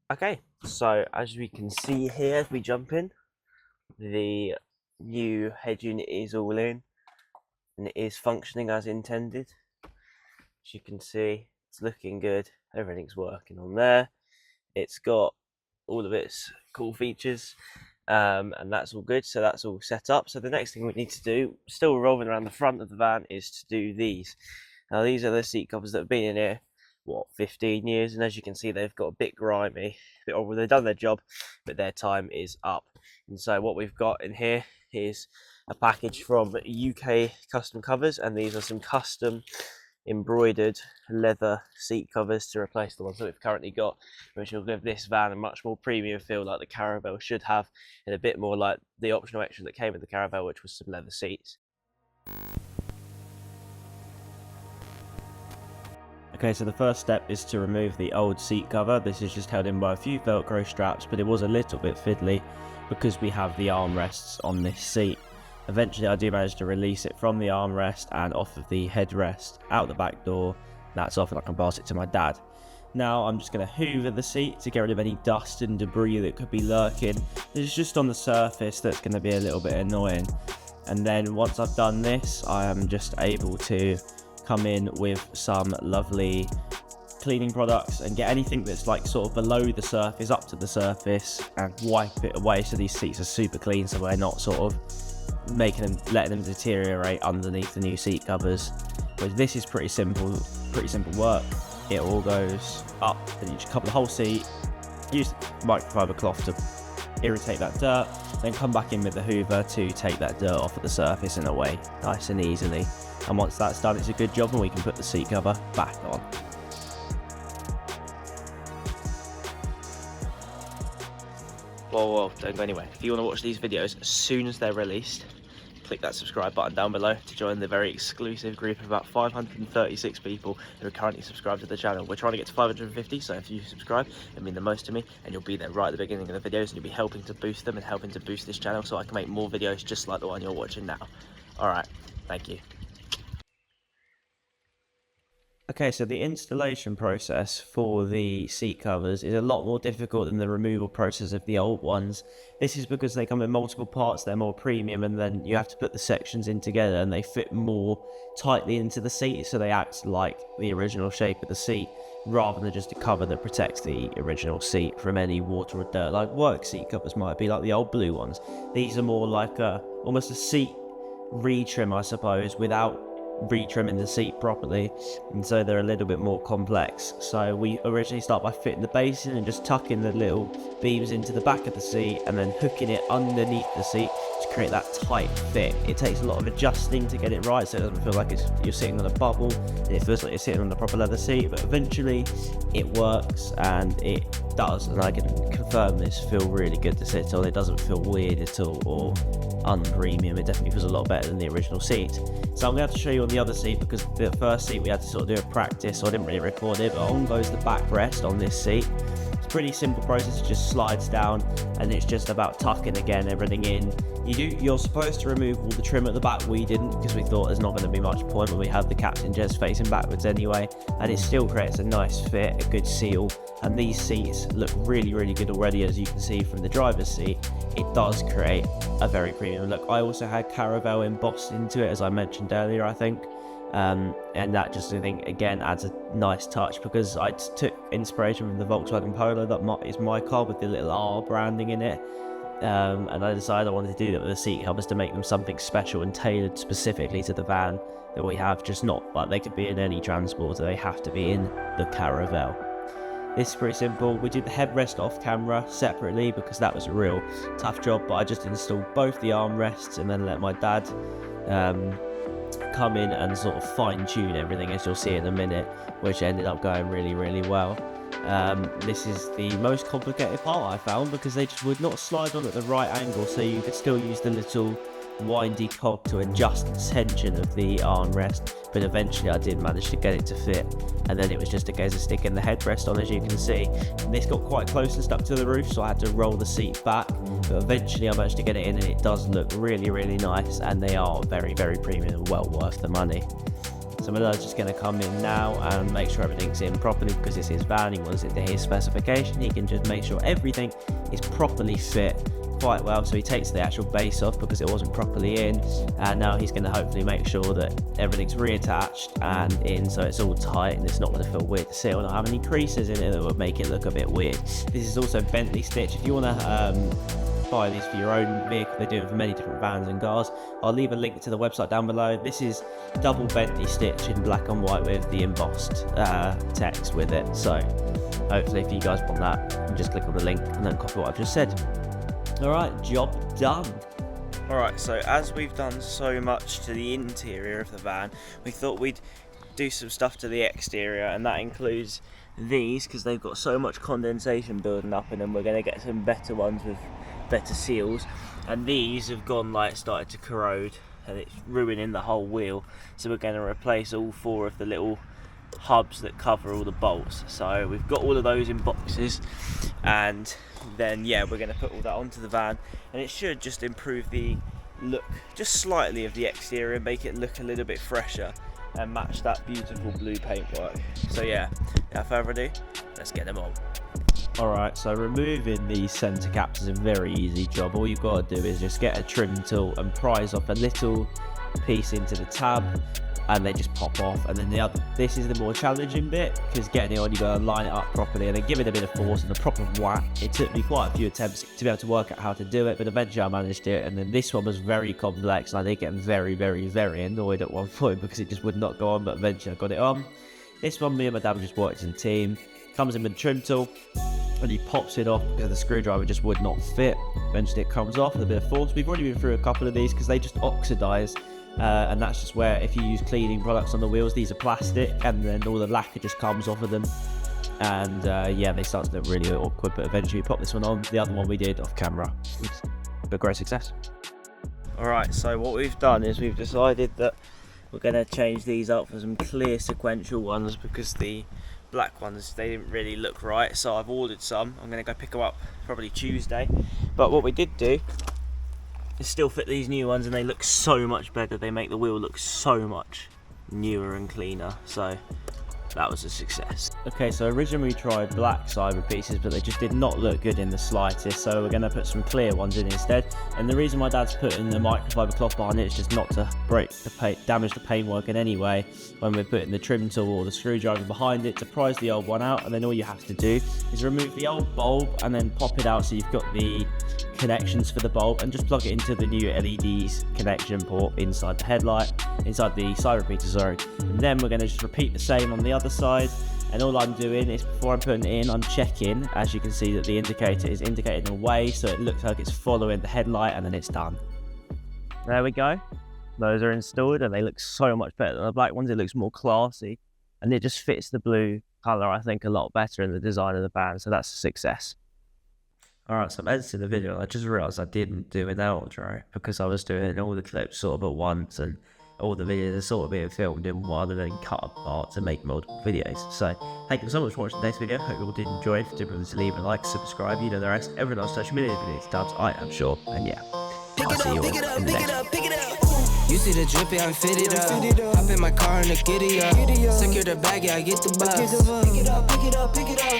Okay, so as we can see here, if we jump in, the new head unit is all in and it is functioning as intended. As you can see, it's looking good, everything's working on there. It's got all of its cool features, and that's all good, so that's all set up. So the next thing we need to do, still revolving around the front of the van, is to do these. Now these are the seat covers that have been in here, what, 15 years, and as you can see they've got a bit grimy. Well, they've done their job, but their time is up. And so what we've got in here is a package from UK Custom Covers, and these are some custom embroidered leather seat covers to replace the ones that we've currently got, which will give this van a much more premium feel, like the Caravelle should have, and a bit more like the optional extra that came with the Caravelle, which was some leather seats. Okay, so the first step is to remove the old seat cover. This is just held in by a few Velcro straps, but it was a little bit fiddly because we have the armrests on this seat. Eventually I do manage to release it from the armrest and off of the headrest, out the back door. That's off and I can pass it to my dad. Now I'm just going to hoover the seat to get rid of any dust and debris that could be lurking. It's just on the surface that's going to be a little bit annoying. And then once I've done this, I am just able to come in with some lovely cleaning products and get anything that's like sort of below the surface up to the surface and wipe it away, so these seats are super clean, so we're not sort of letting them deteriorate underneath the new seat covers. But this is pretty simple work. It all goes up and you just cover the whole seat, use microfiber cloth to irritate that dirt, then come back in with the hoover to take that dirt off of the surface and away nice and easily. And once that's done, it's a good job and we can put the seat cover back on. Whoa, don't go anywhere. If you want to watch these videos as soon as they're released, click that subscribe button down below to join the very exclusive group of about 536 people who are currently subscribed to the channel. We're trying to get to 550, so if you subscribe, it'll mean the most to me, and you'll be there right at the beginning of the videos, and you'll be helping to boost them and helping to boost this channel so I can make more videos just like the one you're watching now. Alright, thank you. Okay, so the installation process for the seat covers is a lot more difficult than the removal process of the old ones. This is because they come in multiple parts, they're more premium, and then you have to put the sections in together and they fit more tightly into the seat, so they act like the original shape of the seat rather than just a cover that protects the original seat from any water or dirt, like work seat covers might be, like the old blue ones. These are more like almost a seat retrim, I suppose, without retrimming the seat properly, and so they're a little bit more complex. So we originally start by fitting the base in and just tucking the little beams into the back of the seat and then hooking it underneath the seat to create that tight fit. It takes a lot of adjusting to get it right, so it doesn't feel like you're sitting on a bubble, and it feels like you're sitting on a proper leather seat, but eventually it works, and it does, and I can confirm this feel really good to sit on. It doesn't feel weird at all or unpremium. It definitely feels a lot better than the original seat. So I'm going to have to show you on the other seat, because the first seat we had to sort of do a practice, so I didn't really record it, but on goes the backrest on this seat. It's a pretty simple process, it just slides down and it's just about tucking again everything in. You're supposed to remove all the trim at the back. We didn't, because we thought there's not going to be much point when we have the captain just facing backwards anyway, and it still creates a nice fit, a good seal, and these seats look really good already. As you can see from the driver's seat, it does create a very premium look. I also had Caravelle embossed into it, as I mentioned earlier, I think, and that just, I think, again adds a nice touch, because I took inspiration from the Volkswagen Polo that is my car with the little R branding in it, and I decided I wanted to do that with the seat covers to make them something special and tailored specifically to the van that we have, just not like they could be in any transporter, they have to be in the Caravelle. This is pretty simple. We did the headrest off camera separately because that was a real tough job, but I just installed both the armrests and then let my dad come in and sort of fine-tune everything, as you'll see in a minute, which ended up going really well. This is the most complicated part I found, because they just would not slide on at the right angle, so you could still use the little windy cog to adjust the tension of the armrest, but eventually I did manage to get it to fit, and then it was just a case of sticking the headrest on, as you can see. And this got quite close and stuck to the roof, so I had to roll the seat back, but eventually I managed to get it in, and it does look really nice, and they are very premium and well worth the money. So my dad's just going to come in now and make sure everything's in properly, because it's his van, he wants it to his specification. He can just make sure everything is properly fit quite well. So he takes the actual base off because it wasn't properly in, and now he's going to hopefully make sure that everything's reattached and in, so it's all tight and it's not going to feel weird to see or not have any creases in it that would make it look a bit weird. This is also Bentley stitch. If you want to buy these for your own vehicle, they do it for many different vans and cars. I'll leave a link to the website down below. This is double Bentley stitch in black and white with the embossed text with it. So hopefully if you guys want that, you can just click on the link and then copy what I've just said. Alright, job done. Alright, so as we've done so much to the interior of the van, we thought we'd do some stuff to the exterior, and that includes these, because they've got so much condensation building up in them. We're going to get some better ones with better seals, and these have gone started to corrode and it's ruining the whole wheel, so we're going to replace all 4 of the little hubs that cover all the bolts. So we've got all of those in boxes, and then yeah, we're going to put all that onto the van, and it should just improve the look just slightly of the exterior, make it look a little bit fresher and match that beautiful blue paintwork. So yeah, without further ado, let's get them on. Alright, so removing these centre caps is a very easy job. All you've got to do is just get a trim tool and prise off a little piece into the tab, and they just pop off. And then this is the more challenging bit, because getting it on, you got to line it up properly and then give it a bit of force and a proper whack. It took me quite a few attempts to be able to work out how to do it, but eventually I managed it. And then this one was very complex, and I did get very, very, very annoyed at one point because it just would not go on, but eventually I got it on. This one, me and my dad just worked as a team. Comes in with a trim tool, and he pops it off because the screwdriver just would not fit. Eventually it comes off with a bit of force. We've already been through a couple of these because they just oxidize, and that's just where if you use cleaning products on the wheels, these are plastic, and then all the lacquer just comes off of them, and yeah, they start to look really awkward. But eventually we pop this one on. The other one we did off camera, but great success. Alright, so what we've done is we've decided that we're going to change these up for some clear sequential ones, because the black ones, they didn't really look right, so I've ordered some. I'm going to go pick them up probably Tuesday. But what we did do is still fit these new ones, and they look so much better. They make the wheel look so much newer and cleaner, so that was a success. Okay, so originally we tried black cyber pieces, but they just did not look good in the slightest, so we're going to put some clear ones in instead. And the reason my dad's putting the microfiber cloth behind it is just not to damage the paintwork in any way when we're putting the trim tool or the screwdriver behind it to prise the old one out. And then all you have to do is remove the old bulb and then pop it out, so you've got the connections for the bulb, and just plug it into the new LEDs connection port inside the headlight, inside the side repeater, sorry. And then we're going to just repeat the same on the other side. And all I'm doing is, before I'm putting it in, I'm checking, as you can see, that the indicator is indicating away, so it looks like it's following the headlight, and then it's done. There we go. Those are installed, and they look so much better than the black ones. It looks more classy, and it just fits the blue colour, I think, a lot better in the design of the van, so that's a success. Alright, so I'm editing the video, and I just realised I didn't do an outro because I was doing all the clips sort of at once, and all the videos are sort of being filmed in one and then cut apart to make multiple videos. So thank you so much for watching today's video. Hope you all did enjoy. If you did, remember to leave a like, subscribe, you know the rest. Everyone else social media videos dubs, I am sure. And yeah, I'll see you all in the next one. You see the drippy, I'm fitted up. Hop in my car and the giddy up. Secure the bag, yeah, I get the bus. Pick it up, pick it up, pick it up.